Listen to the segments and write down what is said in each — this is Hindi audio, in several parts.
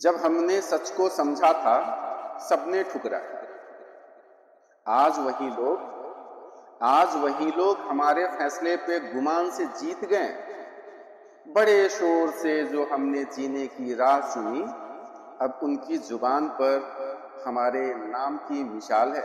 जब हमने सच को समझा था, सबने ठुकराया। आज वही लोग आज वही लोग हमारे फैसले पे गुमान से जीत गए। बड़े शोर से जो हमने जीने की राह चुनी, अब उनकी जुबान पर हमारे नाम की मिसाल है।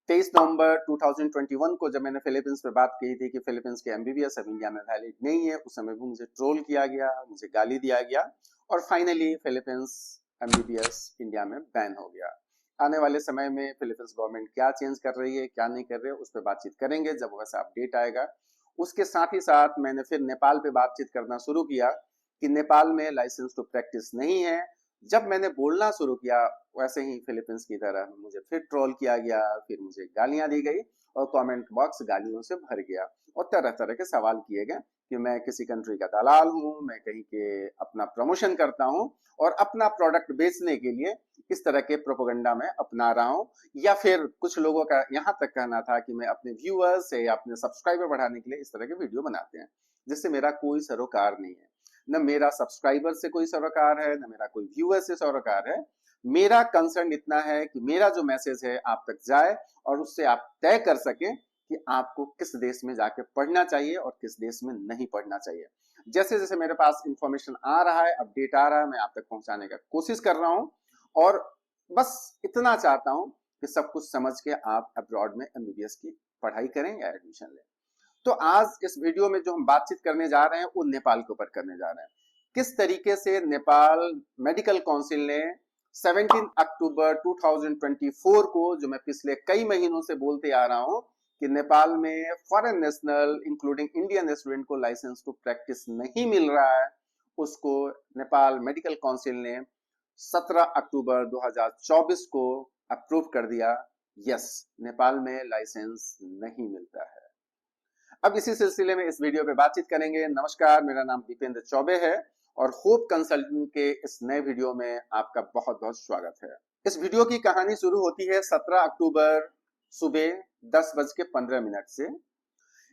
23 नवंबर 2021 को जब मैंने फिलीपींस पे बात की थी कि फिलीपींस के एमबीबीएस अब इंडिया में वैलिड नहीं है, उस समय भी मुझे ट्रोल किया गया, मुझे गाली दिया गया और फाइनली फिलीपींस एमबीबीएस इंडिया में बैन हो गया। आने वाले समय में फिलीपींस गवर्नमेंट क्या चेंज कर रही है, क्या नहीं कर रही है, उस पर बातचीत करेंगे जब वैसा अपडेट आएगा। उसके साथ ही साथ मैंने फिर नेपाल पे बातचीत करना शुरू किया कि नेपाल में लाइसेंस टू प्रैक्टिस नहीं है। जब मैंने बोलना शुरू किया, वैसे ही फिलीपींस की तरह मुझे फिर ट्रोल किया गया, फिर मुझे गालियां दी गई और कमेंट बॉक्स गालियों से भर गया और तरह तरह के सवाल किए गए कि मैं किसी कंट्री का दलाल हूं, मैं कहीं के अपना प्रमोशन करता हूं और अपना प्रोडक्ट बेचने के लिए इस तरह के प्रोपेगेंडा में अपना रहा हूं। या फिर कुछ लोगों का यहाँ तक कहना था कि मैं अपने व्यूअर्स या अपने सब्सक्राइबर बढ़ाने के लिए इस तरह के वीडियो बनाते हैं, जिससे मेरा कोई सरोकार नहीं है। न मेरा सब्सक्राइबर से कोई सरोकार है, न मेरा कोई व्यूअर से सरोकार है। मेरा कंसर्न इतना है कि मेरा जो मैसेज है आप तक जाए और उससे आप तय कर सके कि आपको किस देश में जाके पढ़ना चाहिए और किस देश में नहीं पढ़ना चाहिए। जैसे जैसे मेरे पास इंफॉर्मेशन आ रहा है, अपडेट आ रहा है, मैं आप तक पहुंचाने का कोशिश कर रहा हूं और बस इतना चाहता हूं कि सब कुछ समझ के आप अब्रॉड में एमबीबीएस की पढ़ाई करें या एडमिशन लें। तो आज इस वीडियो में जो हम बातचीत करने जा रहे हैं वो नेपाल के ऊपर करने जा रहे हैं। किस तरीके से नेपाल मेडिकल काउंसिल ने 17 अक्टूबर 2024 को, जो मैं पिछले कई महीनों से बोलते आ रहा हूं कि नेपाल में foreign national including Indian student को लाइसेंस टू प्रैक्टिस नहीं मिल रहा है, उसको नेपाल मेडिकल काउंसिल ने 17 अक्टूबर 2024 को अप्रूव कर दिया। यस, नेपाल में लाइसेंस नहीं मिलता है। अब इसी सिलसिले में इस वीडियो पे बातचीत करेंगे। नमस्कार, मेरा नाम दीपेंद्र चौबे है और होप कंसल्टिंग के इस नए वीडियो में आपका बहुत बहुत स्वागत है। इस वीडियो की कहानी शुरू होती है 17 अक्टूबर सुबह 10:15 से।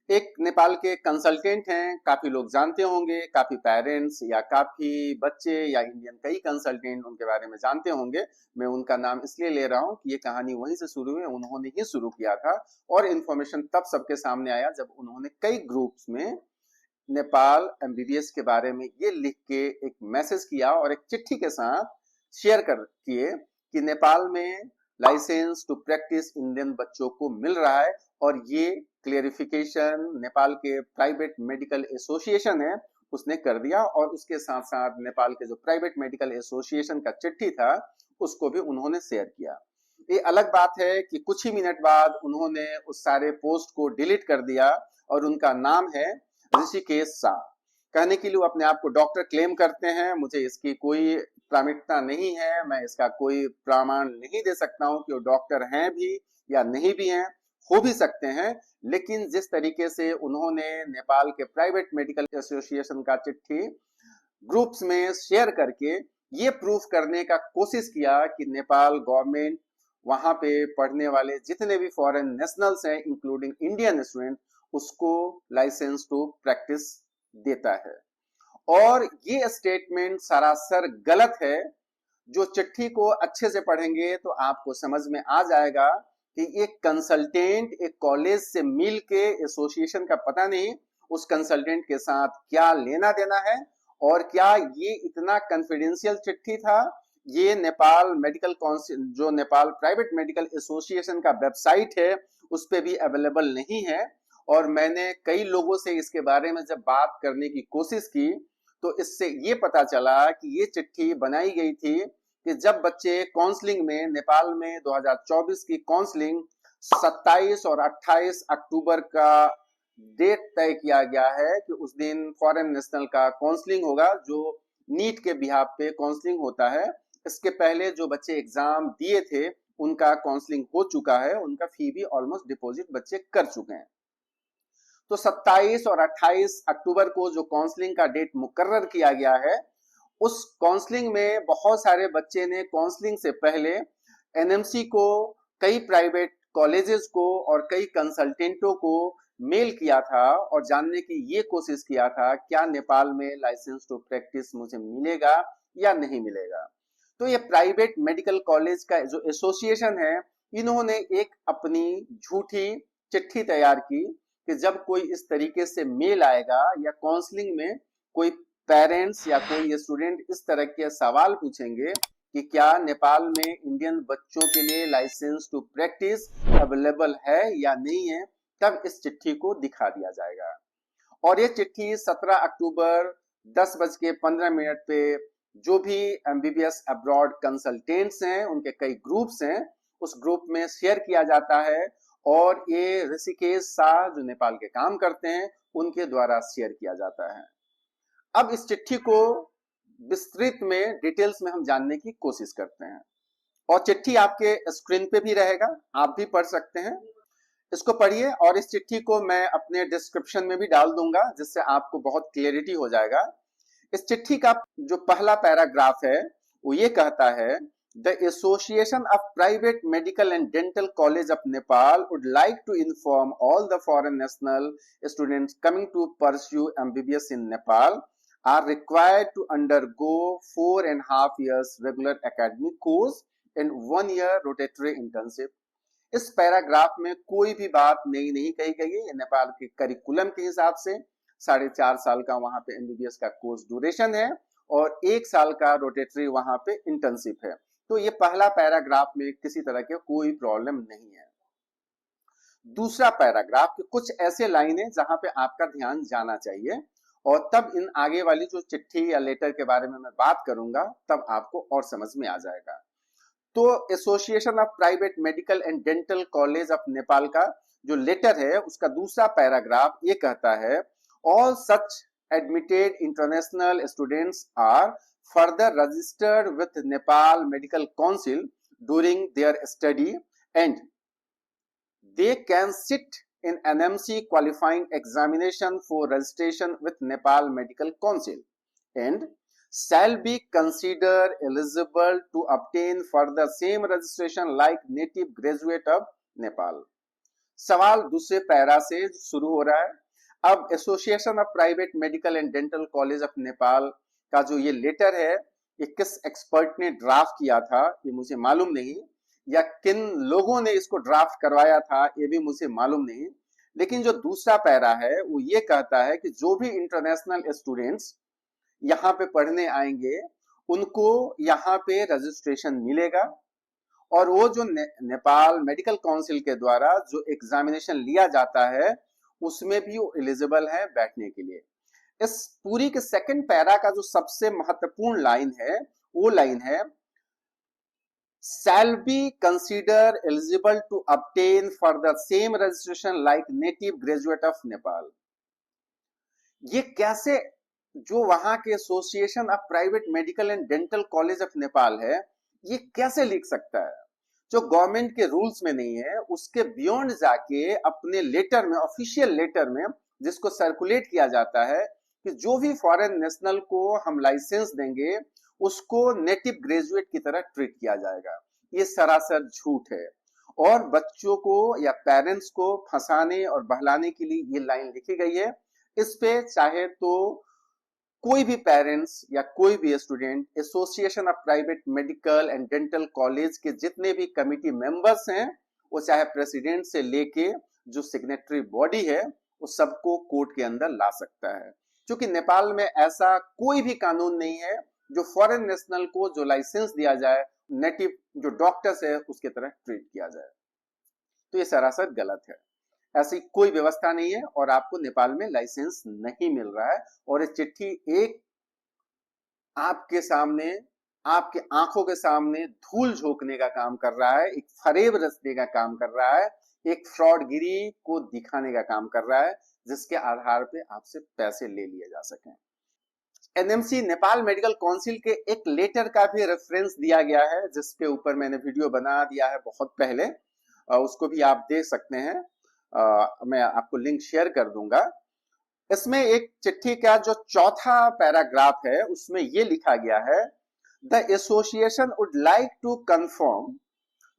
एक नेपाल के कंसल्टेंट हैं, काफी लोग जानते होंगे, काफी पेरेंट्स या काफी बच्चे या इंडियन कई कंसल्टेंट उनके बारे में जानते होंगे। मैं उनका नाम इसलिए ले रहा हूं कि ये कहानी वहीं से शुरू हुई, उन्होंने ही शुरू किया था और इन्फॉर्मेशन तब सबके सामने आया जब उन्होंने कई ग्रुप्स में नेपाल एमबीबीएस के बारे में ये लिख के एक मैसेज किया और एक चिट्ठी के साथ शेयर कर किए कि नेपाल में लाइसेंस टू प्रैक्टिस इंडियन बच्चों को मिल रहा है। और ये क्लेरिफिकेशन नेपाल के प्राइवेट मेडिकल एसोसिएशन है उसने कर दिया और उसके साथ साथ नेपाल के जो प्राइवेट मेडिकल एसोसिएशन का चिट्ठी था उसको भी उन्होंने शेयर किया। ये अलग बात है कि कुछ ही मिनट बाद उन्होंने उस सारे पोस्ट को डिलीट कर दिया और उनका नाम है ऋषिकेश शाह। कहने के लिए वो अपने आप को डॉक्टर क्लेम करते हैं, मुझे इसकी कोई प्रामाणिकता नहीं है, मैं इसका कोई प्रमाण नहीं दे सकता हूं कि वो डॉक्टर हैं भी या नहीं भी हैं, हो भी सकते हैं। लेकिन जिस तरीके से उन्होंने नेपाल के प्राइवेट मेडिकल एसोसिएशन का चिट्ठी ग्रुप्स में शेयर करके ये प्रूफ करने का कोशिश किया कि नेपाल गवर्नमेंट वहां पे पढ़ने वाले जितने भी फॉरेन नेशनल्स हैं इंक्लूडिंग इंडियन स्टूडेंट उसको लाइसेंस टू प्रैक्टिस देता है। और ये स्टेटमेंट सरासर गलत है। जो चिट्ठी को अच्छे से पढ़ेंगे तो आपको समझ में आ जाएगा कि एक कंसल्टेंट एक कॉलेज से मिल के एसोसिएशन का पता नहीं उस कंसल्टेंट के साथ क्या लेना देना है और क्या ये इतना कॉन्फिडेंशियल चिट्ठी था। ये नेपाल मेडिकल काउंसिल, जो नेपाल प्राइवेट मेडिकल एसोसिएशन का वेबसाइट है, उस पे भी अवेलेबल नहीं है। और मैंने कई लोगों से इसके बारे में जब बात करने की कोशिश की तो इससे ये पता चला कि ये चिट्ठी बनाई गई थी कि जब बच्चे काउंसलिंग में, नेपाल में 2024 की काउंसलिंग 27 और 28 अक्टूबर का डेट तय किया गया है कि उस दिन फॉरेन नेशनल का काउंसलिंग होगा, जो नीट के बिहाफ पे काउंसलिंग होता है। इसके पहले जो बच्चे एग्जाम दिए थे उनका काउंसलिंग हो चुका है, उनका फी भी ऑलमोस्ट डिपॉजिट बच्चे कर चुके हैं। तो 27 और 28 अक्टूबर को जो काउंसलिंग का डेट मुकर्रर किया गया है, उस काउंसलिंग में बहुत सारे बच्चे ने काउंसलिंग से पहले एनएमसी को, कई प्राइवेट कॉलेजेस को और कई कंसल्टेंटों को मेल किया था और जानने की ये कोशिश किया था क्या नेपाल में लाइसेंस टू प्रैक्टिस मुझे मिलेगा या नहीं मिलेगा। तो ये प्राइवेट मेडिकल कॉलेज का जो एसोसिएशन है, इन्होंने एक अपनी झूठी चिट्ठी तैयार की कि जब कोई इस तरीके से मेल आएगा या काउंसलिंग में कोई पेरेंट्स या कोई स्टूडेंट इस तरह के सवाल पूछेंगे कि क्या नेपाल में इंडियन बच्चों के लिए लाइसेंस टू प्रैक्टिस अवेलेबल है या नहीं है, तब इस चिट्ठी को दिखा दिया जाएगा। और ये चिट्ठी 17 अक्टूबर 10:15 पे जो भी एमबीबीएस अब्रॉड कंसल्टेंट्स हैं, उनके कई ग्रुप्स हैं, उस ग्रुप में शेयर किया जाता है और ये ऋषिकेश शाह जो नेपाल के काम करते हैं उनके द्वारा शेयर किया जाता है। अब इस चिट्ठी को विस्तृत में डिटेल्स में हम जानने की कोशिश करते हैं और चिट्ठी आपके स्क्रीन पे भी रहेगा, आप भी पढ़ सकते हैं। इसको पढ़िए और इस चिट्ठी को मैं अपने डिस्क्रिप्शन में भी डाल दूंगा जिससे आपको बहुत क्लियरिटी हो जाएगा। इस चिट्ठी का जो पहला पैराग्राफ है वो ये कहता है, the association of private medical and dental college of Nepal would like to inform all the foreign national students coming to pursue MBBS in Nepal are required to undergo 4.5 years regular academic course and 1 year rotatory internship। इस पैराग्राफ में कोई भी बात नई नहीं कही गई है। नेपाल के करिकुलम के हिसाब से 4.5 साल का वहां पे एमबीबीएस का कोर्स ड्यूरेशन है और 1 साल का रोटेटरी वहां पे इंटर्नशिप है। तो ये पहला पैराग्राफ में किसी तरह के कोई प्रॉब्लम नहीं है। दूसरा पैराग्राफ के कुछ ऐसे लाइन है जहां पे आपका ध्यान जाना चाहिए और तब इन आगे वाली जो चिट्ठी या लेटर के बारे में मैं बात करूंगा तब आपको और समझ में आ जाएगा। तो association of private medical and dental college of Nepal का जो लेटर है उसका दूसरा पैराग्राफ ये कहता है, all such admitted international students are further registered with Nepal medical council during their study and they can sit in NMC qualifying examination for registration with Nepal Medical Council and shall be considered eligible to obtain further same registration like native graduate of Nepal। सवाल दूसरे पैरा से शुरू हो रहा है। अब association of private medical and dental college of Nepal का जो ये लेटर है, ये किस एक्सपर्ट ने ड्राफ्ट किया था ये मुझे मालूम नहीं, या किन लोगों ने इसको ड्राफ्ट करवाया था ये भी मुझे मालूम नहीं। लेकिन जो दूसरा पैरा है वो ये कहता है कि जो भी इंटरनेशनल स्टूडेंट्स यहाँ पे पढ़ने आएंगे उनको यहाँ पे रजिस्ट्रेशन मिलेगा और वो जो नेपाल मेडिकल काउंसिल के द्वारा जो एग्जामिनेशन लिया जाता है उसमें भी वो एलिजिबल है बैठने के लिए। इस पूरी के सेकंड पैरा का जो सबसे महत्वपूर्ण लाइन है वो लाइन है, shall be considered eligible to obtain for the same registration like native graduate of Nepal। ये कैसे, जो वहां के association of private medical and dental college of Nepal है, ये कैसे लिख सकता है जो गवर्नमेंट के रूल्स में नहीं है, उसके बियॉन्ड जाके अपने लेटर में, ऑफिशियल लेटर में जिसको सर्कुलेट किया जाता है कि जो भी फॉरेन नेशनल को हम लाइसेंस देंगे उसको नेटिव ग्रेजुएट की तरह ट्रीट किया जाएगा। ये सरासर झूठ है और बच्चों को या पेरेंट्स को फंसाने और बहलाने के लिए ये लाइन लिखी गई है। इस पे चाहे तो कोई भी पेरेंट्स या कोई भी student association of private medical and dental college के जितने भी कमिटी मेंबर्स हैं, वो चाहे प्रेसिडेंट से लेके जो सिग्नेटरी बॉडी है वो सबको कोर्ट के अंदर ला सकता है, क्योंकि नेपाल में ऐसा कोई भी कानून नहीं है जो फॉरेन नेशनल को जो लाइसेंस दिया जाए नेटिव जो डॉक्टर्स है उसके तरह ट्रीट किया जाए। तो ये सरासर गलत है, ऐसी कोई व्यवस्था नहीं है और आपको नेपाल में लाइसेंस नहीं मिल रहा है। और ये चिट्ठी एक आपके सामने, आपके आंखों के सामने धूल झोंकने का काम कर रहा है, एक फरेब रचने का काम कर रहा है, एक फ्रॉडगिरी को दिखाने का काम कर रहा है जिसके आधार पे आपसे पैसे ले लिए जा सकें। एनएमसी नेपाल मेडिकल काउंसिल के एक लेटर का भी रेफरेंस दिया गया है जिसके ऊपर मैंने वीडियो बना दिया है बहुत पहले, उसको भी आप देख सकते हैं, मैं आपको लिंक शेयर कर दूंगा। इसमें एक चिट्ठी का जो चौथा पैराग्राफ है उसमें ये लिखा गया है, the association would like to confirm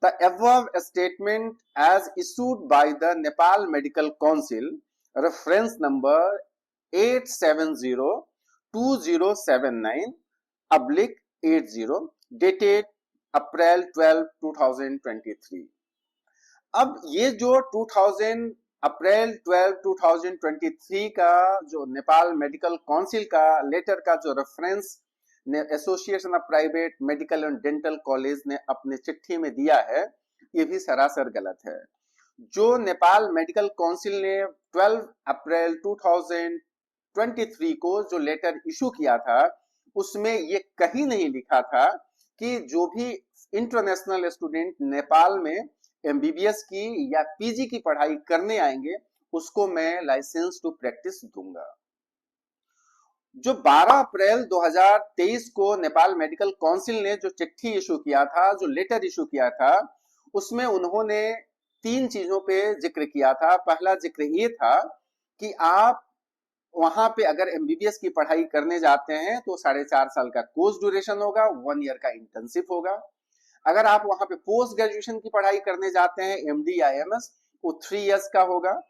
the above statement as issued by the Nepal medical council reference number 8702079/20 80 dated April 12 2023। अब ये जो 2000 अप्रैल 12 2023 का जो नेपाल मेडिकल काउंसिल का लेटर का जो reference association of private medical and dental college ने अपने चिट्ठी में दिया है, ये भी सरासर गलत है। जो नेपाल मेडिकल काउंसिल ने 12 अप्रैल 2023 को जो लेटर इशू किया था, उसमें ये कहीं नहीं लिखा था कि जो भी इंटरनेशनल स्टूडेंट नेपाल में एमबीबीएस की या पीजी की पढ़ाई करने आएंगे उसको मैं लाइसेंस टू प्रैक्टिस दूंगा। जो 12 अप्रैल 2023 को नेपाल मेडिकल काउंसिल ने जो चिट्ठी इशू किया था, जो लेटर इशू किया था, उसमें उन्होंने 3 चीजों पे जिक्र किया था। पहला जिक्र ये था कि आप वहां पे अगर एमबीबीएस की पढ़ाई करने जाते हैं तो 4.5 साल का कोर्स ड्यूरेशन होगा, 1 ईयर का इंटर्नशिप होगा। अगर आप वहां पे पोस्ट ग्रेजुएशन की पढ़ाई करने जाते हैं एमडी या एमएस, वो 3 इयर्स का होगा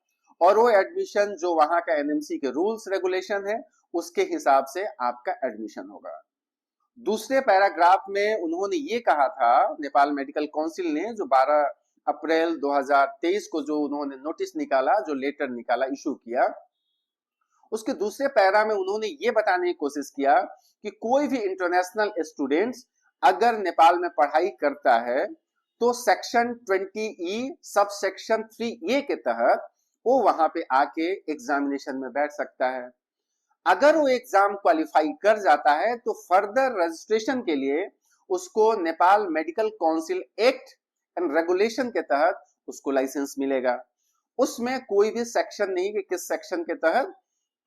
और वो एडमिशन जो वहां का एनएमसी के रूल्स रेगुलेशन है उसके हिसाब से आपका एडमिशन होगा। दूसरे पैराग्राफ में उन्होंने ये कहा था, नेपाल मेडिकल काउंसिल ने जो 12 अप्रैल 2023 को जो उन्होंने नोटिस निकाला, जो लेटर निकाला, इशू किया, उसके दूसरे पैरा में उन्होंने ये बताने की कोशिश किया कि कोई भी इंटरनेशनल स्टूडेंट्स अगर नेपाल में पढ़ाई करता है तो section 20E sub section 3A के तहत वो वहां पे आके एग्जामिनेशन में बैठ सकता है। अगर वो एग्जाम क्वालिफाई कर जाता है तो फर्दर रजिस्ट्रेशन के लिए उसको Nepal medical council act and regulation के तहत उसको लाइसेंस मिलेगा। उसमें कोई भी सेक्शन नहीं कि किस सेक्शन के तहत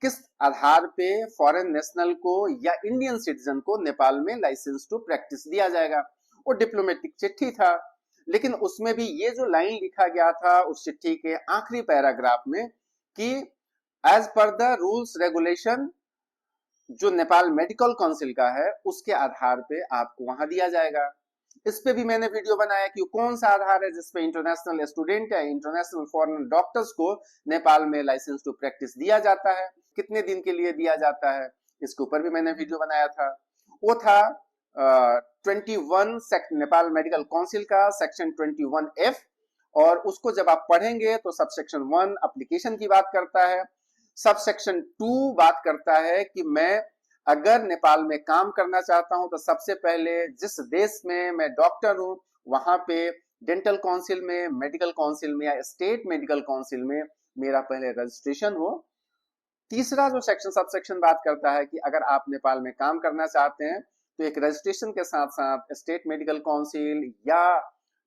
किस आधार पे फॉरेन नेशनल को या इंडियन सिटीजन को नेपाल में लाइसेंस टू प्रैक्टिस दिया जाएगा। वो डिप्लोमेटिक चिट्ठी था, लेकिन उसमें भी ये जो लाइन लिखा गया था उस चिट्ठी के आखिरी पैराग्राफ में कि as per the rules regulation जो नेपाल मेडिकल काउंसिल का है उसके आधार पे आपको वहां दिया जाएगा। इस पे भी मैंने वीडियो बनाया कि कौन सा आधार है जिसपे इंटरनेशनल स्टूडेंट है, इंटरनेशनल फॉरेन डॉक्टर्स को नेपाल में लाइसेंस टू प्रैक्टिस दिया जाता है, कितने दिन के लिए दिया जाता है, इसके ऊपर भी मैंने वीडियो बनाया था। वो था 21 नेपाल मेडिकल काउंसिल का सेक्शन 21F, और उसको जब आप पढ़ेंगे तो सब सेक्शन 1 एप्लीकेशन की बात करता है, सब सेक्शन 2 बात करता है कि मैं अगर नेपाल में काम करना चाहता हूं तो सबसे पहले जिस देश में मैं डॉक्टर हूं वहां पे डेंटल काउंसिल में, मेडिकल काउंसिल में या स्टेट मेडिकल काउंसिल में मेरा पहले रजिस्ट्रेशन हो। तीसरा जो सेक्शन सब सेक्शन बात करता है कि अगर आप नेपाल में काम करना चाहते हैं तो एक रजिस्ट्रेशन के साथ साथ स्टेट मेडिकल काउंसिल या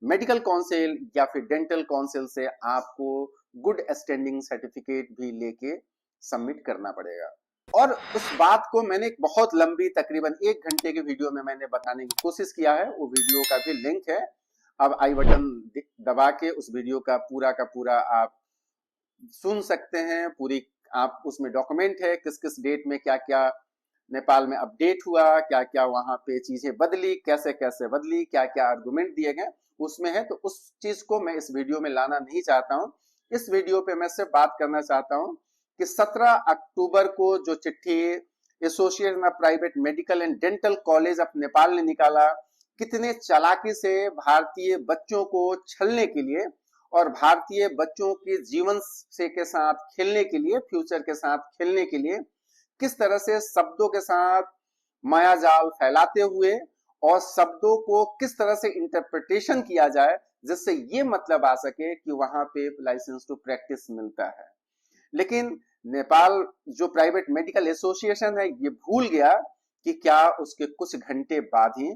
मेडिकल काउंसिल या फिर डेंटल काउंसिल से आपको गुड स्टैंडिंग सर्टिफिकेट भी लेके सबमिट करना पड़ेगा। और उस बात को मैंने एक बहुत लंबी तकरीबन 1 घंटे की वीडियो में मैंने बताने की कोशिश किया है, वो वीडियो का भी लिंक है, अब आई बटन दबा के उस वीडियो का पूरा आप सुन सकते हैं। पूरी आप उसमें डॉक्यूमेंट है किस किस डेट में क्या क्या नेपाल में अपडेट हुआ, क्या क्या वहां पे चीजें बदली, कैसे कैसे बदली, क्या क्या आर्गुमेंट दिए गए उसमें है। तो उस चीज को मैं इस वीडियो में लाना नहीं चाहता हूं। इस वीडियो पे मैं सिर्फ बात करना चाहता हूं कि 17 अक्टूबर को जो चिट्ठी association of private medical and dental college of Nepal ने निकाला, कितने चालाकी से भारतीय बच्चों को छलने के लिए और भारतीय बच्चों के जीवन से के साथ खेलने के लिए, फ्यूचर के साथ खेलने के लिए किस तरह से शब्दों के साथ मायाजाल फैलाते हुए और शब्दों को किस तरह से इंटरप्रिटेशन किया जाए जिससे ये मतलब आ सके कि वहां पे लाइसेंस टू प्रैक्टिस मिलता है। लेकिन नेपाल जो प्राइवेट मेडिकल एसोसिएशन है ये भूल गया कि क्या उसके कुछ घंटे बाद ही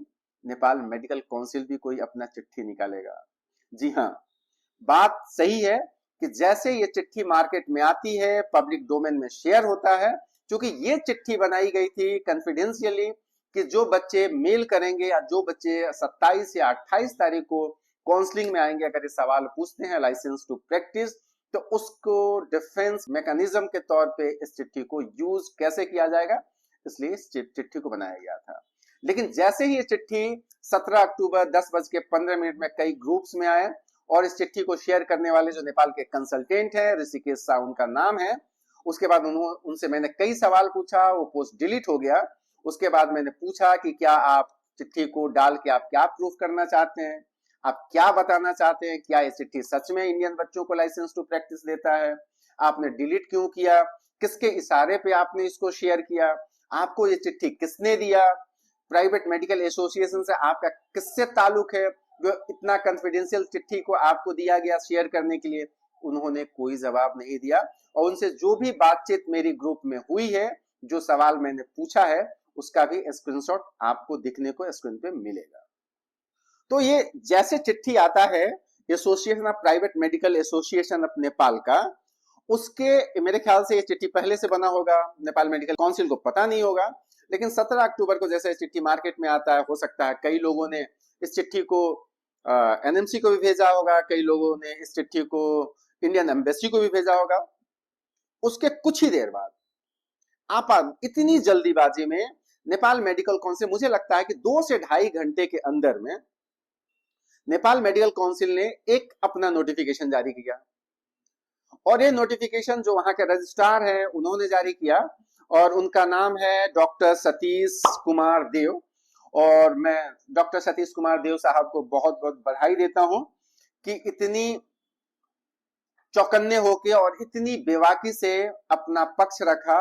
नेपाल मेडिकल काउंसिल भी कोई अपना चिट्ठी निकालेगा। जी हाँ, बात सही है कि जैसे ये चिट्ठी मार्केट में आती है, पब्लिक डोमेन में शेयर होता है, क्योंकि ये चिट्ठी बनाई गई थी कॉन्फिडेंशियली कि जो बच्चे मेल करेंगे या जो बच्चे 27 या 28 तारीख को काउंसलिंग में आएंगे, अगर ये सवाल पूछते हैं लाइसेंस टू प्रैक्टिस, तो उसको डिफेंस मैकेनिज्म के तौर पे इस चिट्ठी को यूज कैसे किया जाएगा, इसलिए इस चिट्ठी को बनाया गया था। लेकिन जैसे ही ये चिट्ठी 17 अक्टूबर 10:15 में कई ग्रुप्स में आए और इस चिट्ठी को शेयर करने वाले जो नेपाल के कंसल्टेंट हैं, ऋषिकेश शाह उनका नाम है, उसके बाद उनसे मैंने कई सवाल पूछा, वो पोस्ट डिलीट हो गया। उसके बाद मैंने पूछा कि क्या आप चिट्ठी को डाल के आप क्या प्रूफ करना चाहते हैं, आप क्या बताना चाहते हैं, क्या ये चिट्ठी सच में इंडियन बच्चों को लाइसेंस टू प्रैक्टिस देता है, आपने डिलीट क्यों किया, किसके इशारे पे आपने इसको शेयर किया, आपको ये चिट्ठी किसने दिया, प्राइवेट मेडिकल एसोसिएशन से आपका किससे ताल्लुक है जो इतना कॉन्फिडेंशियल चिट्ठी को आपको दिया गया शेयर करने के लिए। उन्होंने कोई जवाब नहीं दिया और उनसे जो भी बातचीत मेरी ग्रुप में हुई है, जो सवाल मैंने पूछा है, उसका भी स्क्रीनशॉट आपको दिखने को स्क्रीन पे मिलेगा। तो ये जैसे चिट्ठी आता है association of private medical association of Nepal का, उसके मेरे ख्याल से ये चिट्ठी पहले से बना होगा, नेपाल मेडिकल काउंसिल को पता नहीं होगा, लेकिन 17 अक्टूबर को जैसे चिट्ठी मार्केट में आता है, हो सकता है कई लोगों ने इस चिट्ठी को एनएमसी को भी भेजा होगा, कई लोगों ने इस चिट्ठी को इंडियन एम्बेसी को भी भेजा होगा। उसके कुछ ही देर बाद आप इतनी जल्दीबाजी में नेपाल मेडिकल काउंसिल, मुझे लगता है कि 2 से ढाई घंटे के अंदर में नेपाल मेडिकल काउंसिल ने एक अपना नोटिफिकेशन जारी किया और ये नोटिफिकेशन जो वहां के रजिस्ट्रार हैं उन्होंने जारी किया और उनका नाम है डॉक्टर सतीश कुमार देव। और मैं डॉक्टर सतीश कुमार देव साहब को बहुत बहुत बधाई देता हूं कि इतनी चौकन्ने होके और इतनी बेबाकी से अपना पक्ष रखा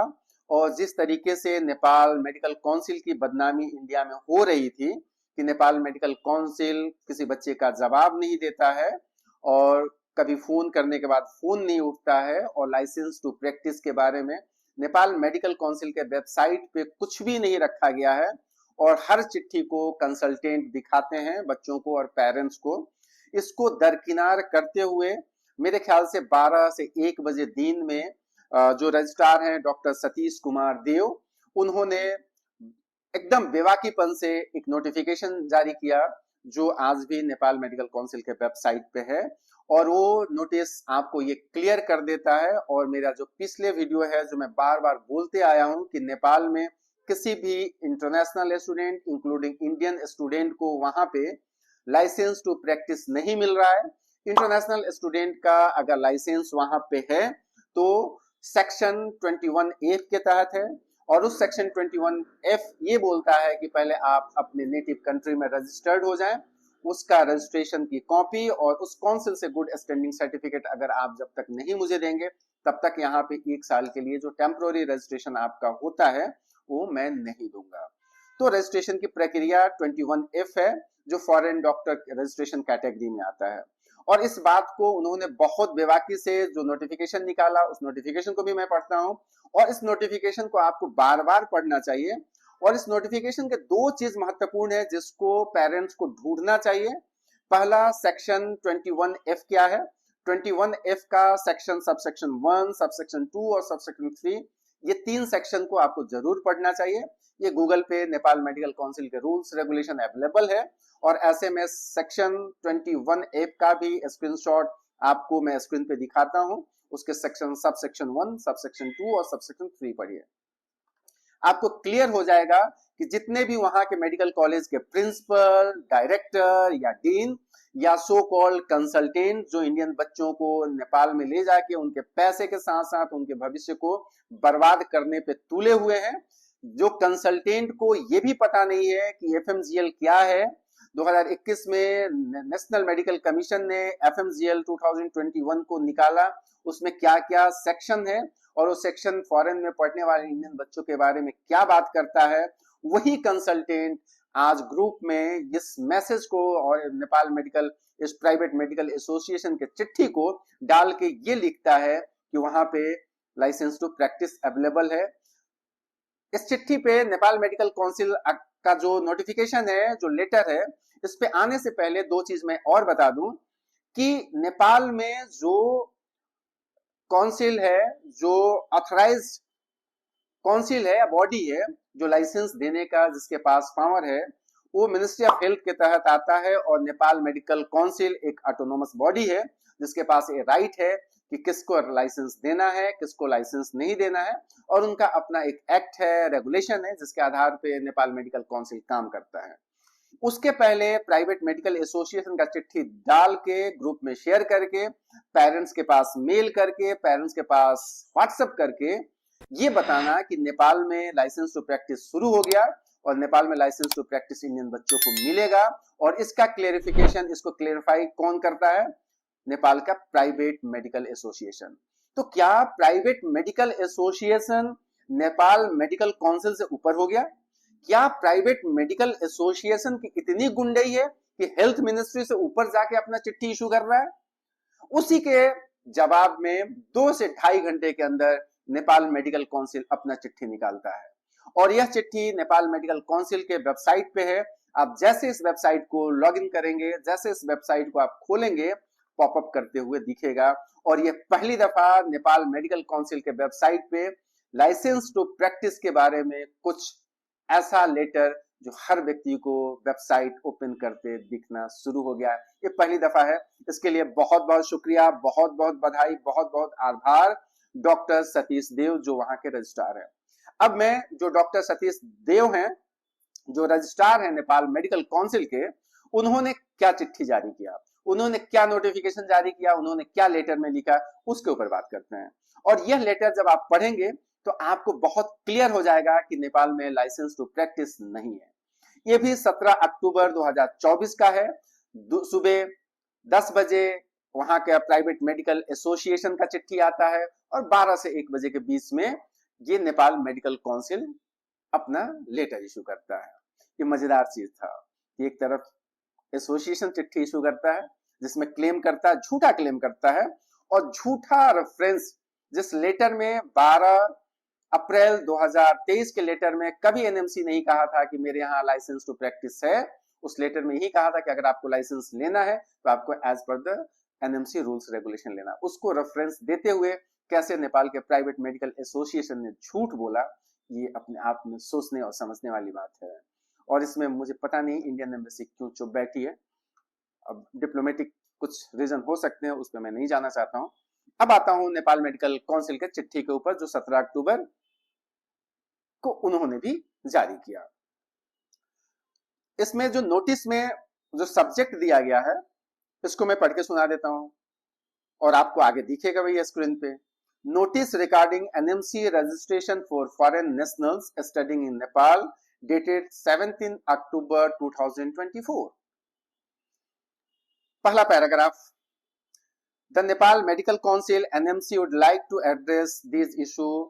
और जिस तरीके से नेपाल मेडिकल काउंसिल की बदनामी इंडिया में हो रही थी कि नेपाल मेडिकल काउंसिल किसी बच्चे का जवाब नहीं देता है और कभी फोन करने के बाद फोन नहीं उठता है और लाइसेंस टू प्रैक्टिस के बारे में नेपाल मेडिकल काउंसिल के वेबसाइट पे कुछ भी नहीं रखा गया है और हर चिट्ठी को कंसल्टेंट दिखाते हैं बच्चों को और पेरेंट्स को। इसको दरकिनार करते हुए मेरे ख्याल से 12 से 1 बजे दिन में जो रजिस्ट्रार हैं डॉक्टर सतीश कुमार देव, उन्होंने एकदम बेवाकीपन से एक नोटिफिकेशन जारी किया जो आज भी नेपाल मेडिकल काउंसिल के वेबसाइट पे है और वो नोटिस आपको ये क्लियर कर देता है। और मेरा जो पिछले वीडियो है जो मैं बार बार बोलते आया हूं कि नेपाल में किसी भी international student including Indian student को वहां पे लाइसेंस टू प्रैक्टिस नहीं मिल रहा है। इंटरनेशनल स्टूडेंट का अगर लाइसेंस वहां पे है तो सेक्शन 21F के तहत है और उस सेक्शन 21F ये बोलता है कि पहले आप अपने नेटिव कंट्री में रजिस्टर्ड हो जाएं, उसका रजिस्ट्रेशन की कॉपी और उस काउंसिल से गुड स्टैंडिंग सर्टिफिकेट अगर आप जब तक नहीं मुझे देंगे तब तक यहाँ पे 1 साल के लिए जो टेम्पोररी रजिस्ट्रेशन आपका होता है वो मैं नहीं दूंगा। तो रजिस्ट्रेशन की प्रक्रिया 21F है जो फॉरेन डॉक्टर रजिस्ट्रेशन कैटेगरी में आता है और इस बात को उन्होंने बहुत बेबाकी से जो नोटिफिकेशन निकाला उस नोटिफिकेशन को भी मैं पढ़ता हूं और इस नोटिफिकेशन को आपको बार बार पढ़ना चाहिए। और इस नोटिफिकेशन के 2 चीज महत्वपूर्ण है जिसको पेरेंट्स को ढूंढना चाहिए। पहला सेक्शन 21F क्या है, 21F का सेक्शन सबसेक्शन 1, सबसेक्शन 2 और सबसेक्शन 3, ये 3 सेक्शन को आपको जरूर पढ़ना चाहिए। ये गूगल पे नेपाल मेडिकल काउंसिल के रूल्स रेगुलेशन अवेलेबल है और ऐसे में सेक्शन 21F का भी स्क्रीनशॉट आपको मैं स्क्रीन पे दिखाता हूं। उसके सेक्शन सबसेक्शन 1, सबसेक्शन 2 और सबसेक्शन 3 पढ़िए, आपको क्लियर हो जाएगा कि जितने भी वहां के मेडिकल कॉलेज के प्रिंसिपल, डायरेक्टर या डीन या सो कॉल्ड कंसल्टेंट जो इंडियन बच्चों को नेपाल में ले जाके उनके पैसे के साथ साथ उनके भविष्य को बर्बाद करने पे तुले हुए हैं, जो कंसल्टेंट को ये भी पता नहीं है कि एफएमजीएल क्या है। 2021 में नेशनल मेडिकल कमीशन ने एफएमजीएल 2021 को निकाला, उसमें क्या क्या सेक्शन है और वो सेक्शन फॉरेन में पढ़ने वाले इंडियन बच्चों के बारे में क्या बात करता है। वही कंसल्टेंट आज ग्रुप में इस मैसेज को और नेपाल मेडिकल इस प्राइवेट मेडिकल एसोसिएशन के चिट्ठी को डाल के ये लिखता है कि वहां पे लाइसेंस टू प्रैक्टिस अवेलेबल है। इस चिट्ठी पे नेपाल मेडिकल काउंसिल का जो नोटिफिकेशन है, जो लेटर है, इस पे आने से पहले 2 चीज मैं और बता दूं कि नेपाल में जो काउंसिल है, जो ऑथराइज्ड काउंसिल है या बॉडी है जो लाइसेंस देने का जिसके पास पावर है, वो मिनिस्ट्री ऑफ हेल्थ के तहत आता है और नेपाल मेडिकल काउंसिल एक ऑटोनोमस बॉडी है जिसके पास ये राइट है कि किसको लाइसेंस देना है, किसको लाइसेंस नहीं देना है और उनका अपना एक एक्ट है, रेगुलेशन है जिसके आधार पे नेपाल मेडिकल काउंसिल काम करता है। उसके पहले प्राइवेट मेडिकल एसोसिएशन का चिट्ठी डाल के ग्रुप में शेयर करके पेरेंट्स के पास मेल करके पेरेंट्स के पास व्हाट्सएप करके ये बताना कि नेपाल में लाइसेंस टू प्रैक्टिस शुरू हो गया और नेपाल में लाइसेंस टू प्रैक्टिस इंडियन बच्चों को मिलेगा। और इसका क्लेरिफिकेशन, इसको क्लेरिफाई कौन करता है? नेपाल का प्राइवेट मेडिकल एसोसिएशन। तो क्या private medical association Nepal medical council से ऊपर हो गया? क्या प्राइवेट मेडिकल एसोसिएशन की इतनी गुंडई है कि हेल्थ मिनिस्ट्री से ऊपर जाके अपना चिट्ठी इशू कर रहा है? उसी के जवाब में 2 से 2.5 घंटे के अंदर नेपाल मेडिकल काउंसिल अपना चिट्ठी निकालता है। और यह चिट्ठी नेपाल मेडिकल काउंसिल के वेबसाइट पे है। आप जैसे इस वेबसाइट को लॉगिन करेंगे, जैसे इस वेबसाइट को आप खोलेंगे, पॉपअप करते हुए दिखेगा। और यह पहली दफा नेपाल मेडिकल काउंसिल के वेबसाइट पे लाइसेंस टू प्रैक्टिस के बारे में कुछ ऐसा लेटर जो हर व्यक्ति को वेबसाइट ओपन करते दिखना शुरू हो गया है। ये पहली दफा है। इसके लिए बहुत बहुत शुक्रिया, बहुत बहुत बधाई, बहुत बहुत आभार डॉक्टर सतीश देव जो वहां के रजिस्ट्रार हैं। अब मैं जो डॉक्टर सतीश देव हैं, जो रजिस्ट्रार हैं नेपाल मेडिकल काउंसिल के, उन्होंने क्या चिट्ठी जारी किया, उन्होंने क्या नोटिफिकेशन जारी किया, उन्होंने क्या लेटर में लिखा, उसके ऊपर बात करते हैं। और यह लेटर जब आप पढ़ेंगे तो आपको बहुत क्लियर हो जाएगा कि नेपाल में लाइसेंस टू प्रैक्टिस नहीं है। ये भी 17 अक्टूबर 2024 का है। सुबह 10 बजे वहां के प्राइवेट मेडिकल एसोसिएशन का चिट्ठी आता है और 12 से 1 बजे के बीच में ये नेपाल मेडिकल काउंसिल अपना लेटर इशू करता है। ये मजेदार चीज था कि एक तरफ एसोसिएशन चिट्ठी इशू करता है जिसमें क्लेम करता है, झूठा क्लेम करता है, और झूठा रेफरेंस, जिस लेटर में 12 अप्रैल 2023 के लेटर में कभी एनएमसी नहीं कहा था कि मेरे यहाँ लाइसेंस टू प्रैक्टिस है। उस लेटर में यही कहा था कि अगर आपको लाइसेंस लेना है तो आपको as per the NMC rules regulation लेना। उसको रेफरेंस देते हुए कैसे नेपाल के प्राइवेट मेडिकल एसोसिएशन ने झूठ बोला, ये अपने आप में सोचने और समझने वाली बात है। और इसमें मुझे पता नहीं इंडियन एम्बेसी क्यों चुप बैठी है। अब डिप्लोमेटिक कुछ रीजन हो सकते हैं, उस पर मैं नहीं जाना चाहता हूं। अब आता हूं नेपाल मेडिकल काउंसिल के चिट्ठी के ऊपर जो 17 अक्टूबर को उन्होंने भी जारी किया। इसमें जो नोटिस में जो सब्जेक्ट दिया गया है, इसको मैं पढ़ के सुना देता हूं और आपको आगे दिखेगा भैया स्क्रीन पे। Notice regarding NMC registration for foreign nationals studying in Nepal dated 17 अक्टूबर 2024। पहला paragraph. The Nepal Medical Council NMC would like to address these issues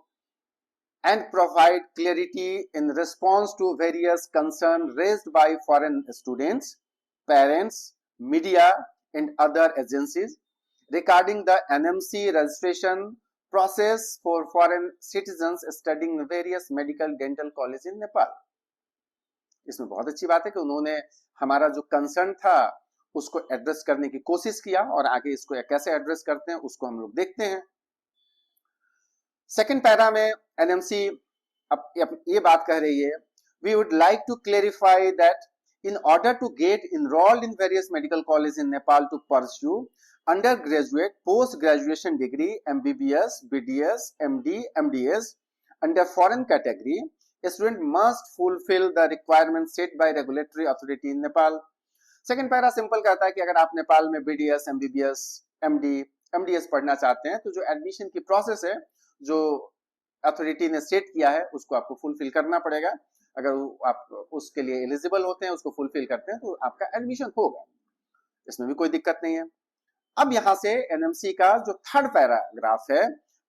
and provide clarity in response to various concerns raised by foreign students, parents, media, and other agencies regarding the NMC registration process for foreign citizens studying various medical dental colleges in Nepal. इसमें बहुत अच्छी बात है कि उन्होंने हमारा जो कंसर्न था उसको एड्रेस करने की कोशिश किया, और आगे इसको कैसे एड्रेस करते हैं उसको हम लोग देखते हैं। सेकंड पैरा में एनएमसी अब ये बात कह रही है, we would like to clarify that in order to get enrolled in various medical college in Nepal to pursue undergraduate post graduation degree MBBS, BDS, MD, MDS under foreign category, a student must fulfill the requirement set by regulatory authority in Nepal. Second para simple कहता है कि अगर आप नेपाल में बीडीएस, एमबीबीएस, एमडी, एमडीएस पढ़ना चाहते हैं तो जो एडमिशन की प्रोसेस है जो अथॉरिटी ने सेट किया है उसको आपको फुलफिल करना पड़ेगा। अगर आप उसके लिए एलिजिबल होते हैं, उसको फुलफिल करते हैं, तो आपका एडमिशन होगा, इसमें भी कोई दिक्कत नहीं है। अब यहां से एनएमसी का जो थर्ड पैराग्राफ है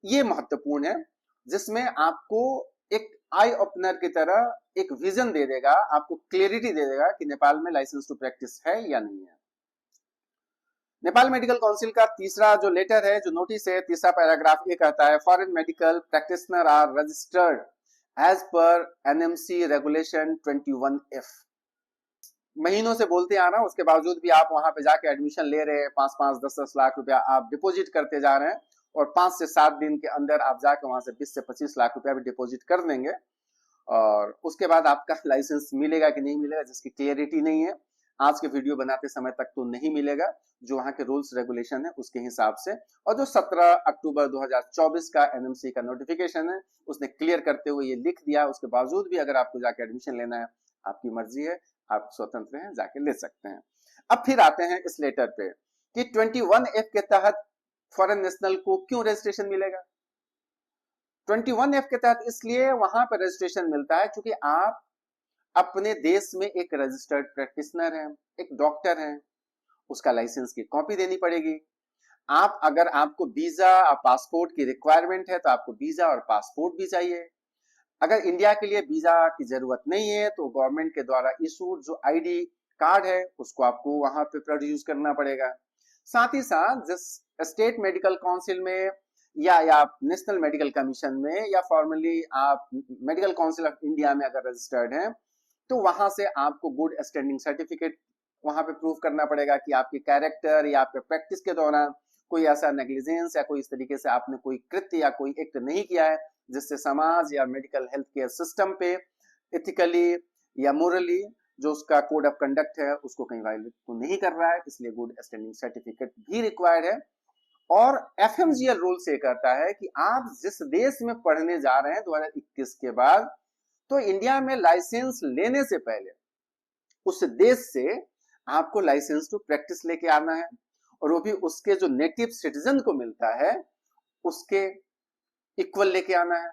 ये महत्वपूर्ण है, जिसमें आपको एक आई ओपनर की तरह एक विजन दे देगा, आपको क्लियरिटी दे देगा कि नेपाल में लाइसेंस टू प्रैक्टिस है या नहीं है। नेपाल मेडिकल काउंसिल का तीसरा जो लेटर है, जो नोटिस है, तीसरा पैराग्राफ ये कहता है, foreign medical practitioner are registered as per NMC regulation 21F। महीनों से बोलते आ रहा हूं, उसके बावजूद भी आप वहां पे जाके एडमिशन ले रहे हैं, 5-5, 10-10 लाख रुपया आप डिपोजिट करते जा रहे हैं, और 5 से 7 दिन के अंदर आप जाके वहां से 20 से 25 लाख रुपया भी डिपॉजिट कर देंगे, और उसके बाद आपका लाइसेंस मिलेगा कि नहीं मिलेगा जिसकी क्लियरिटी नहीं है। आज के वीडियो बनाते समय तक तो नहीं मिलेगा, जो वहां के रूल्स रेगुलेशन है उसके हिसाब से। और जो 17 अक्टूबर 2024 का एनएमसी का नोटिफिकेशन है उसने क्लियर करते हुए ये लिख दिया, उसके बावजूद भी अगर आपको जाके एडमिशन लेना है, आपकी मर्जी है, आप स्वतंत्र हैं, जाके ले सकते हैं। अब फिर आते हैं इस लेटर पे कि 21F के तहत फॉरेन नेशनल को क्यों रजिस्ट्रेशन मिलेगा। 21F के तहत इसलिए वहां पर रजिस्ट्रेशन मिलता है क्योंकि आप अपने देश में एक रजिस्टर्ड प्रैक्टिशनर है, एक डॉक्टर है, उसका लाइसेंस की कॉपी देनी पड़ेगी। आप अगर आपको वीजा और पासपोर्ट की रिक्वायरमेंट है तो आपको वीजा और पासपोर्ट भी चाहिए। अगर इंडिया के लिए वीजा की जरूरत नहीं है तो गवर्नमेंट के द्वारा इशूड जो आईडी कार्ड है उसको आपको वहां पे प्रोड्यूस करना पड़ेगा। साथ ही साथ जिस स्टेट मेडिकल काउंसिल में या नेशनल मेडिकल कमीशन में या फॉर्मली आप मेडिकल काउंसिल ऑफ इंडिया में अगर रजिस्टर्ड हैं तो वहां से आपको गुड स्टैंडिंग सर्टिफिकेट वहां पे प्रूव करना पड़ेगा कि आपके कैरेक्टर या आपके प्रैक्टिस के दौरान कोई ऐसा नेग्लिजेंस या कोई इस तरीके से आपने कोई कृत्य या कोई एक्ट नहीं किया है जिससे समाज या मेडिकल हेल्थ केयर सिस्टम पे इथिकली या मोरली जो उसका कोड ऑफ कंडक्ट है उसको कहीं वायलेट तो नहीं कर रहा है, इसलिए गुड स्टैंडिंग सर्टिफिकेट भी रिक्वायर्ड है। और एफएमजीएल रूल से कहता है कि आप जिस देश में पढ़ने जा रहे हैं 2021 के बाद, तो इंडिया में लाइसेंस लेने से पहले उस देश से आपको लाइसेंस टू प्रैक्टिस लेके आना है, और वो भी उसके जो नेटिव सिटीजन को मिलता है उसके इक्वल लेके आना है,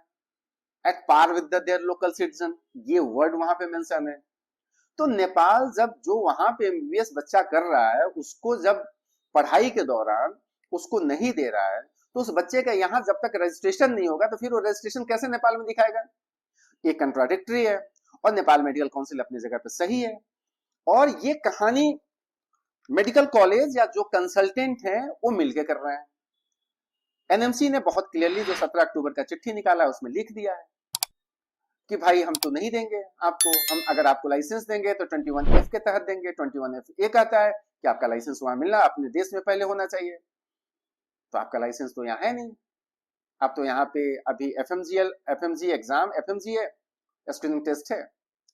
at par with their local citizen, ये वर्ड वहां पे मेंशन है। तो नेपाल जब जो वहां पे एमबीबीएस बच्चा कर रहा है उसको जब पढ़ाई के दौरान उसको नहीं दे रहा है तो उस बच्चे का यहाँ जब तक रजिस्ट्रेशन नहीं होगा तो फिर वो रजिस्ट्रेशन कैसे नेपाल में दिखाएगा? ये कंट्राडिक्टरी है। और नेपाल मेडिकल काउंसिल अपनी जगह पे सही है, और ये कहानी मेडिकल कॉलेज या जो कंसल्टेंट हैं वो मिलके कर रहे हैं। एनएमसी ने बहुत क्लियरली जो 17 अक्टूबर का चिट्ठी निकाला है उसमें लिख दिया है कि भाई हम तो नहीं देंगे आपको, हम अगर आपको लाइसेंस देंगे तो 21F के तहत देंगे। 21F ये कहता है कि आपका लाइसेंस वहां मिलना अपने देश में पहले होना चाहिए, तो आपका लाइसेंस तो यहाँ है नहीं। आप तो यहाँ पे अभी एफएमजी एग्जाम, एफएमजीए स्क्रीनिंग टेस्ट है,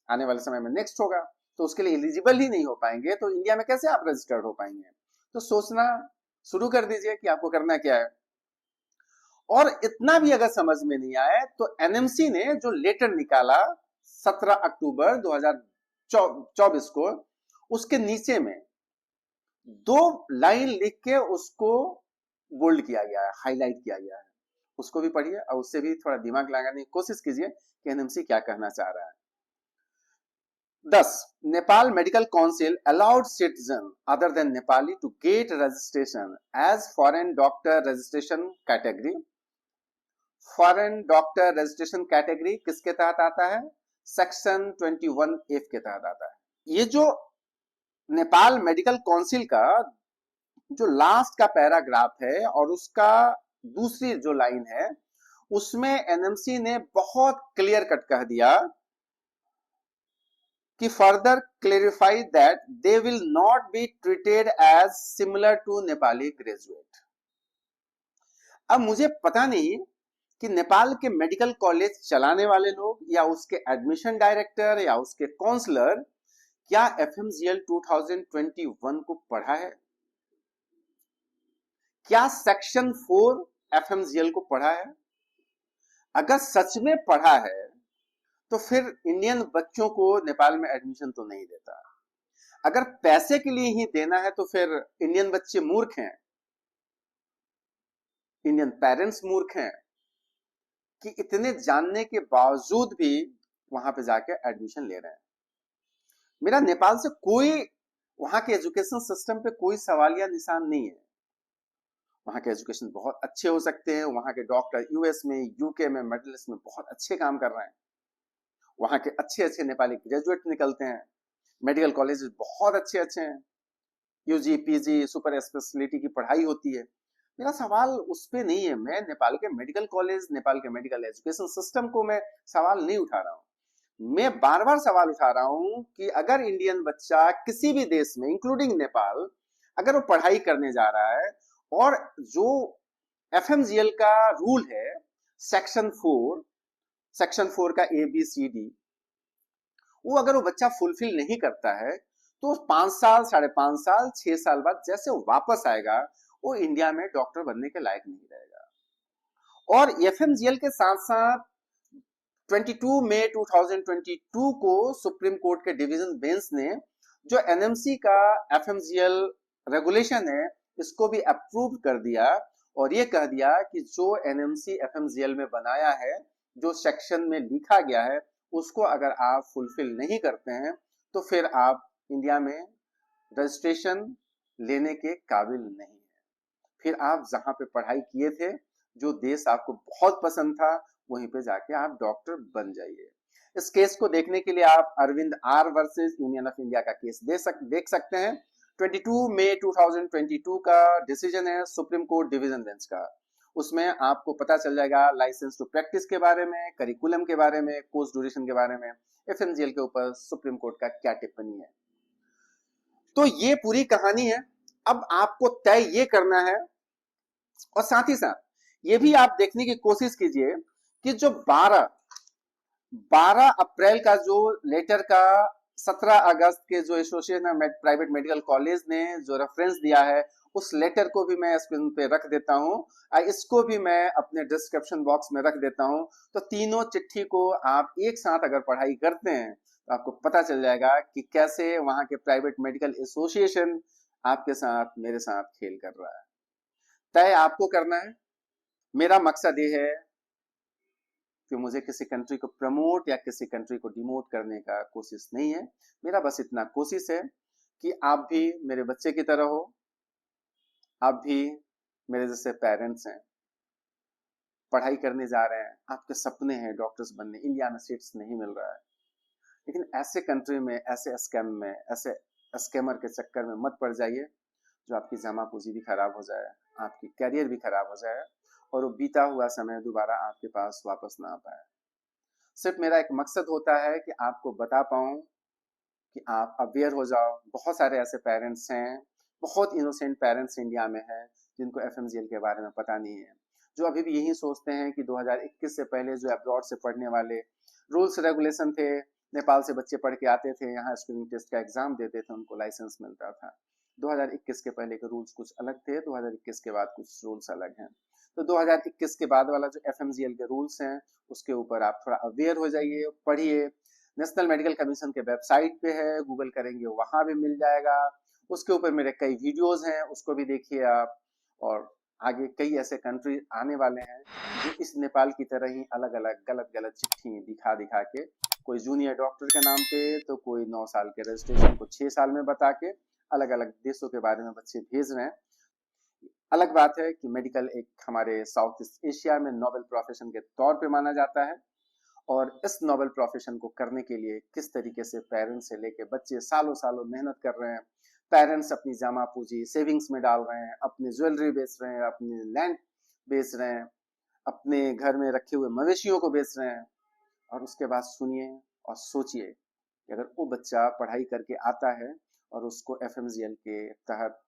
आने वाले समय में नेक्स्ट होगा, तो उसके लिए एलिजिबल ही नहीं हो पाएंगे तो इंडिया में कैसे आप रजिस्टर्ड हो पाएंगे? तो सोचना शुरू कर दीजिए कि आपको करना क्या है। और इतना भी अगर समझ में नहीं आए तो एनएमसी ने जो लेटर निकाला 17 अक्टूबर 2024 को, उसके नीचे में 2 लाइन लिख के उसको बोल्ड किया गया है, हाईलाइट किया गया है, उसको भी पढ़िए और उससे भी थोड़ा दिमाग लगाने की कोशिश कीजिए कि एनएमसी क्या कहना चाह रहा है। 10. Nepal Medical Council allowed citizen other than Nepali to get registration as foreign doctor registration category. Foreign doctor registration category किसके तहत आता है? सेक्शन 21F के तहत आता है। ये जो नेपाल मेडिकल काउंसिल का जो लास्ट का पैराग्राफ है और उसका दूसरी जो लाइन है उसमें एनएमसी ने बहुत क्लियर कट कह दिया कि further clarify that they will not be treated as similar to Nepali graduate. अब मुझे पता नहीं कि नेपाल के मेडिकल कॉलेज चलाने वाले लोग या उसके एडमिशन डायरेक्टर या उसके काउंसलर क्या एफएमजीएल 2021 को पढ़ा है? क्या सेक्शन 4 एफएमजीएल को पढ़ा है? अगर सच में पढ़ा है तो फिर इंडियन बच्चों को नेपाल में एडमिशन तो नहीं देता। अगर पैसे के लिए ही देना है तो फिर इंडियन बच्चे मूर्ख हैं, इंडियन पेरेंट्स मूर्ख हैं कि इतने जानने के बावजूद भी वहां पे जाके एडमिशन ले रहे हैं। मेरा नेपाल से कोई वहां के एजुकेशन सिस्टम पे कोई सवाल या निशान नहीं है। वहां के एजुकेशन बहुत अच्छे हो सकते हैं, वहां के डॉक्टर यूएस में, यूके में, मिडिल ईस्ट में बहुत अच्छे काम कर रहे हैं, वहां के अच्छे अच्छे नेपाली ग्रेजुएट निकलते हैं, मेडिकल कॉलेज बहुत अच्छे अच्छे हैं, यूजी पीजी सुपर स्पेशलिटी की पढ़ाई होती है। मेरा सवाल उस पे नहीं है, मैं नेपाल के मेडिकल कॉलेज, नेपाल के मेडिकल एजुकेशन सिस्टम को मैं सवाल नहीं उठा रहा हूं। मैं बार बार सवाल उठा रहा हूं कि अगर इंडियन बच्चा किसी भी देश में इंक्लूडिंग नेपाल अगर वो पढ़ाई करने जा रहा है और जो एफएमजीएल का रूल है सेक्शन 4 का ABCD वो अगर वो बच्चा फुलफिल नहीं करता है तो 5 साल, 5.5 साल, 6 साल बाद जैसे वो वापस आएगा वो इंडिया में डॉक्टर बनने के लायक नहीं रहेगा। और एफएमजीएल के साथ साथ 22 मई 2022 को सुप्रीम कोर्ट के डिवीजन बेंच ने जो एनएमसी का एफएमजीएल रेगुलेशन है इसको भी अप्रूव कर दिया और ये कह दिया कि जो एनएमसी एफएमजीएल में बनाया है, जो सेक्शन में लिखा गया है उसको अगर आप फुलफिल नहीं करते हैं तो फिर आप इंडिया में रजिस्ट्रेशन लेने के काबिल नहीं है। फिर आप जहां पे पढ़ाई किए थे, जो देश आपको बहुत पसंद था, वहीं पे जाके आप डॉक्टर बन जाइए। इस केस को देखने के लिए आप Arvind R versus union of India का केस देख सकते हैं। 22 मई 2022 का डिसीजन है सुप्रीम कोर्ट डिवीजन बेंच का। उसमें आपको पता चल जाएगा लाइसेंस टू प्रैक्टिस के बारे में, करिकुलम के बारे में, कोर्स ड्यूरेशन के बारे में, एफएमजीएल के ऊपर सुप्रीम कोर्ट का क्या टिप्पणी है। तो ये पूरी कहानी है। अब आपको तय ये करना है, और साथ ही साथ ये भी आप देखने की कोशिश कीजिए कि जो 12 अप्रैल का जो लेटर का 17 अगस्त के जो association of private medical college ने जो रेफरेंस दिया है, उस लेटर को भी मैं स्क्रीन पे रख देता हूं, इसको भी मैं अपने डिस्क्रिप्शन बॉक्स में रख देता हूं। तो तीनों चिट्ठी को आप एक साथ अगर पढ़ाई करते हैं तो आपको पता चल जाएगा कि कैसे वहां के प्राइवेट मेडिकल एसोसिएशन आपके साथ, मेरे साथ खेल कर रहा है। तय आपको करना है। मेरा मकसद ये है कि मुझे किसी कंट्री को प्रमोट या किसी कंट्री को डिमोट करने का कोशिश नहीं है। मेरा बस इतना कोशिश है कि आप भी मेरे बच्चे की तरह हो, आप भी मेरे जैसे पेरेंट्स हैं, पढ़ाई करने जा रहे हैं, आपके सपने हैं डॉक्टर्स बनने, इंडिया में सीट्स नहीं मिल रहा है, लेकिन ऐसे कंट्री में, ऐसे स्कैम में, ऐसे स्कैमर के चक्कर में मत पड़ जाइए जो आपकी जमा पूंजी भी खराब हो जाए, आपकी कैरियर भी खराब हो जाए और वो बीता हुआ समय दोबारा आपके पास वापस ना आ पाए। सिर्फ मेरा एक मकसद होता है कि आपको बता पाऊं, कि आप अवेयर हो जाओ। बहुत सारे ऐसे पेरेंट्स हैं, बहुत इनोसेंट पेरेंट्स इंडिया में हैं, जिनको एफएमजीएल के बारे में पता नहीं है, जो अभी भी यही सोचते हैं कि 2021 से पहले जो अब्रॉड से पढ़ने वाले रूल्स रेगुलेशन थे, नेपाल से बच्चे पढ़ के आते थे, यहाँ स्क्रीनिंग टेस्ट का एग्जाम देते थे, उनको लाइसेंस मिलता था। 2021 के पहले के रूल्स कुछ अलग थे, 2021 के बाद कुछ रूल्स अलग हैं। तो 2021 के बाद वाला जो एफएमजीएल के रूल्स हैं, उसके ऊपर आप थोड़ा अवेयर हो जाइए, पढ़िए। नेशनल मेडिकल कमीशन के वेबसाइट पे है, गूगल करेंगे वहां भी मिल जाएगा। उसके ऊपर मेरे कई वीडियोस हैं, उसको भी देखिए आप। और आगे कई ऐसे कंट्री आने वाले हैं जो इस नेपाल की तरह ही अलग अलग गलत गलत चिट्ठी दिखा दिखा के, कोई जूनियर डॉक्टर के नाम पे, तो कोई 9 साल के रजिस्ट्रेशन को 6 साल में बता के अलग अलग देशों के बारे में बच्चे भेज रहे हैं। अलग बात है कि मेडिकल एक हमारे साउथ ईस्ट एशिया में नोबेल प्रोफेशन के तौर पे माना जाता है, और इस नोबेल प्रोफेशन को करने के लिए किस तरीके से पेरेंट्स से लेके बच्चे सालों सालों मेहनत कर रहे हैं। पेरेंट्स अपनी जमा पूंजी सेविंग्स में डाल रहे हैं, अपनी ज्वेलरी बेच रहे हैं, अपनी लैंड बेच रहे हैं, अपने घर में रखे हुए मवेशियों को बेच रहे हैं। और उसके बाद सुनिए और सोचिए कि अगर वो बच्चा पढ़ाई करके आता है और उसको एफएमजीएल के तहत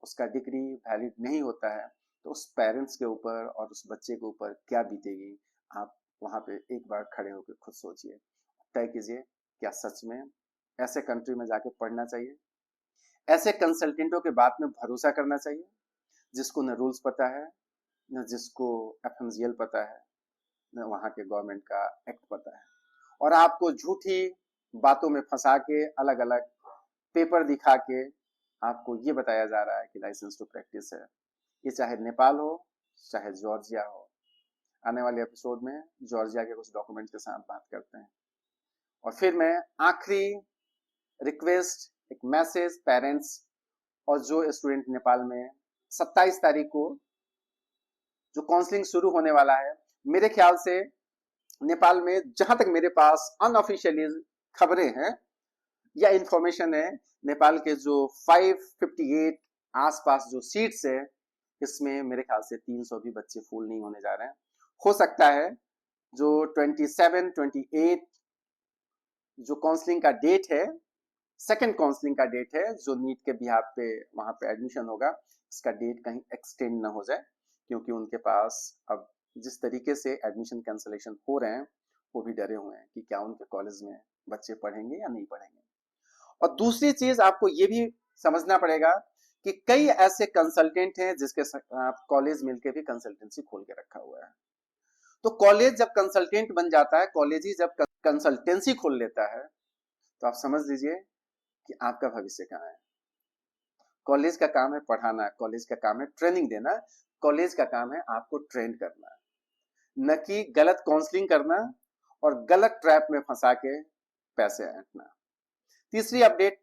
उसका डिग्री वैलिड नहीं होता है, तो उस पेरेंट्स के ऊपर और उस बच्चे के ऊपर क्या बीतेगी। आप वहां पे एक बार खड़े होकर खुद सोचिए, तय कीजिए क्या सच में ऐसे कंट्री में जाके पढ़ना चाहिए, ऐसे कंसल्टेंटों के बात में भरोसा करना चाहिए जिसको न रूल्स पता है, न जिसको एफएमजीएल पता है, न वहां के गवर्नमेंट का एक्ट पता है, और आपको झूठी बातों में फंसा के अलग अलग पेपर दिखा के आपको ये बताया जा रहा है कि लाइसेंस टू प्रैक्टिस है। ये चाहे नेपाल हो, चाहे जॉर्जिया हो। आने वाले एपिसोड में जॉर्जिया के कुछ डॉक्यूमेंट के साथ बात करते हैं। और फिर मैं आखिरी रिक्वेस्ट, एक मैसेज पेरेंट्स और जो स्टूडेंट नेपाल में 27 तारीख को जो काउंसलिंग शुरू होने वाला है, मेरे ख्याल से नेपाल में जहां तक मेरे पास अनऑफिशियली खबरें हैं या इंफॉर्मेशन है, नेपाल के जो 558 आसपास जो सीट्स है, इसमें मेरे ख्याल से 300 भी बच्चे फुल नहीं होने जा रहे हैं। हो सकता है जो 27, 28 जो काउंसलिंग का डेट है, सेकंड काउंसलिंग का डेट है, जो नीट के बिहाफ पे वहां पे एडमिशन होगा, इसका डेट कहीं एक्सटेंड ना हो जाए, क्योंकि उनके पास अब जिस तरीके से एडमिशन कैंसलेशन हो रहे हैं, वो भी डरे हुए हैं कि क्या उनके कॉलेज में बच्चे पढ़ेंगे या नहीं पढ़ेंगे। और दूसरी चीज आपको ये भी समझना पड़ेगा कि कई ऐसे कंसल्टेंट हैं जिसके साथ कॉलेज मिलकर भी कंसल्टेंसी खोल के रखा हुआ है। तो कॉलेज जब कंसल्टेंट बन जाता है, कॉलेज ही जब कंसल्टेंसी खोल लेता है, तो आप समझ लीजिए कि आपका भविष्य कहाँ है। कॉलेज का काम है पढ़ाना, कॉलेज का काम है ट्रेनिंग देना, कॉलेज का काम है आपको ट्रेन करना, न कि गलत काउंसलिंग करना और गलत ट्रैप में फंसा के पैसे ऐंठना। तीसरी अपडेट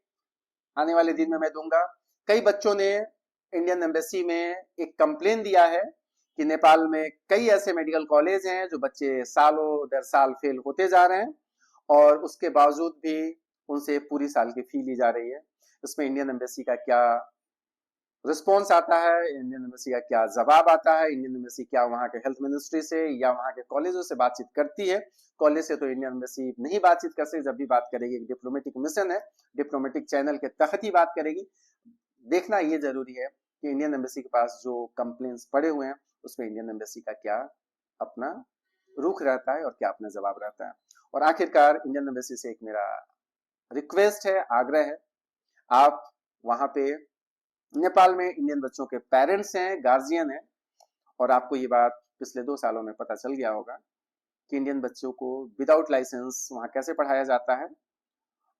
आने वाले दिन में मैं दूंगा। कई बच्चों ने इंडियन एम्बेसी में एक कंप्लेन दिया है कि नेपाल में कई ऐसे मेडिकल कॉलेज हैं जो बच्चे सालों दर साल फेल होते जा रहे हैं और उसके बावजूद भी उनसे पूरी साल की फी ली जा रही है। इसमें इंडियन एम्बेसी का क्या रिस्पॉन्स आता है, इंडियन एम्बेसी का क्या जवाब आता है, इंडियन एम्बेसी क्या वहाँ के हेल्थ मिनिस्ट्री से या वहाँ के कॉलेजों से बातचीत करती है। कॉलेज से तो इंडियन एम्बेसी नहीं बातचीत कर सकती, जब भी बात करेगी एक डिप्लोमेटिक मिशन है, डिप्लोमेटिक चैनल के तहत ही बात करेगी। देखना ये जरूरी है कि इंडियन एम्बेसी के पास जो कंप्लेंट्स पड़े हुए हैं उसमें इंडियन एम्बेसी का क्या अपना रुख रहता है और क्या अपना जवाब रहता है। और आखिरकार इंडियन एम्बेसी से एक मेरा रिक्वेस्ट है, आग्रह है, आप वहां पे नेपाल में इंडियन बच्चों के पेरेंट्स हैं, गार्जियन हैं, और आपको ये बात पिछले 2 सालों में पता चल गया होगा कि इंडियन बच्चों को विदाउट लाइसेंस वहां कैसे पढ़ाया जाता है।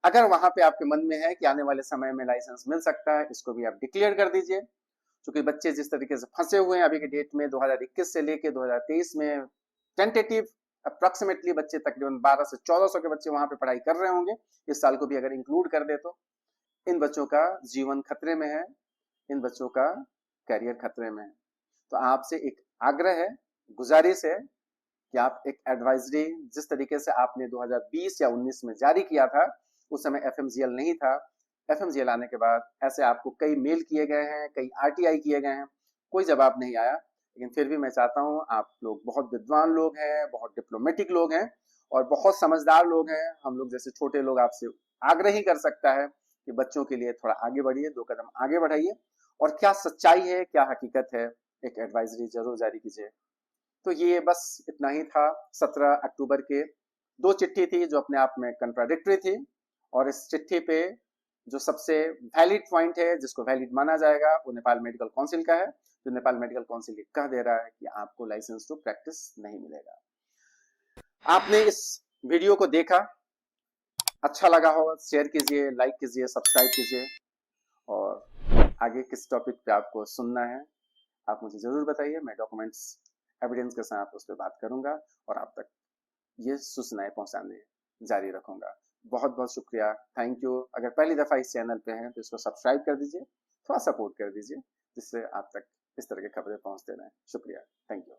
अगर वहां पे आपके मन में है कि आने वाले समय में लाइसेंस मिल सकता है, इसको भी आप डिक्लेयर कर दीजिए। क्योंकि बच्चे जिस तरीके से फंसे हुए हैं अभी के डेट में 2021 से लेके 2023 में टेंटेटिव अप्रोक्सीमेटली बच्चे तकरीबन 12 से 1400 के बच्चे वहां पे पढ़ाई कर रहे होंगे। इस साल को भी अगर इंक्लूड कर दे तो इन बच्चों का जीवन खतरे में है, इन बच्चों का करियर खतरे में है। तो आपसे एक आग्रह है, गुजारिश है कि आप एक एडवाइजरी जिस तरीके से आपने 2020 या 19 में जारी किया था, उस समय एफएमजीएल नहीं था। एफएमजीएल आने के बाद ऐसे आपको कई मेल किए गए हैं, कई आरटीआई किए गए हैं, कोई जवाब नहीं आया। लेकिन फिर भी मैं चाहता हूं, आप लोग बहुत विद्वान लोग हैं, बहुत डिप्लोमेटिक लोग हैं और बहुत समझदार लोग हैं। हम लोग जैसे छोटे लोग आपसे आग्रह ही कर सकता है कि बच्चों के लिए थोड़ा आगे बढ़िए, 2 कदम आगे बढ़ाइए और क्या सच्चाई है, क्या हकीकत है, एक एडवाइजरी जरूर जारी कीजिए। तो ये बस इतना ही था। 17 अक्टूबर के 2 चिट्ठी थी जो अपने आप में कंट्राडिक्टरी थी, और इस चिट्ठी पे जो सबसे वैलिड पॉइंट है, जिसको वैलिड माना जाएगा, वो नेपाल मेडिकल काउंसिल का है। जो नेपाल मेडिकल काउंसिल ये कह दे रहा है कि आपको लाइसेंस टू प्रैक्टिस नहीं मिलेगा। आपने इस वीडियो को देखा, अच्छा लगा हो शेयर कीजिए, लाइक कीजिए, सब्सक्राइब कीजिए, और आगे किस टॉपिक पे आपको सुनना है आप मुझे जरूर बताइए। मैं डॉक्यूमेंट्स एविडेंस के साथ उस पर बात करूंगा और आप तक ये सूचनाएं पहुंचाने जारी रखूंगा। बहुत बहुत शुक्रिया, थैंक यू। अगर पहली दफा इस चैनल पे हैं तो इसको सब्सक्राइब कर दीजिए, थोड़ा सपोर्ट कर दीजिए, जिससे आप तक इस तरह की खबरें पहुंचते रहें। शुक्रिया, थैंक यू।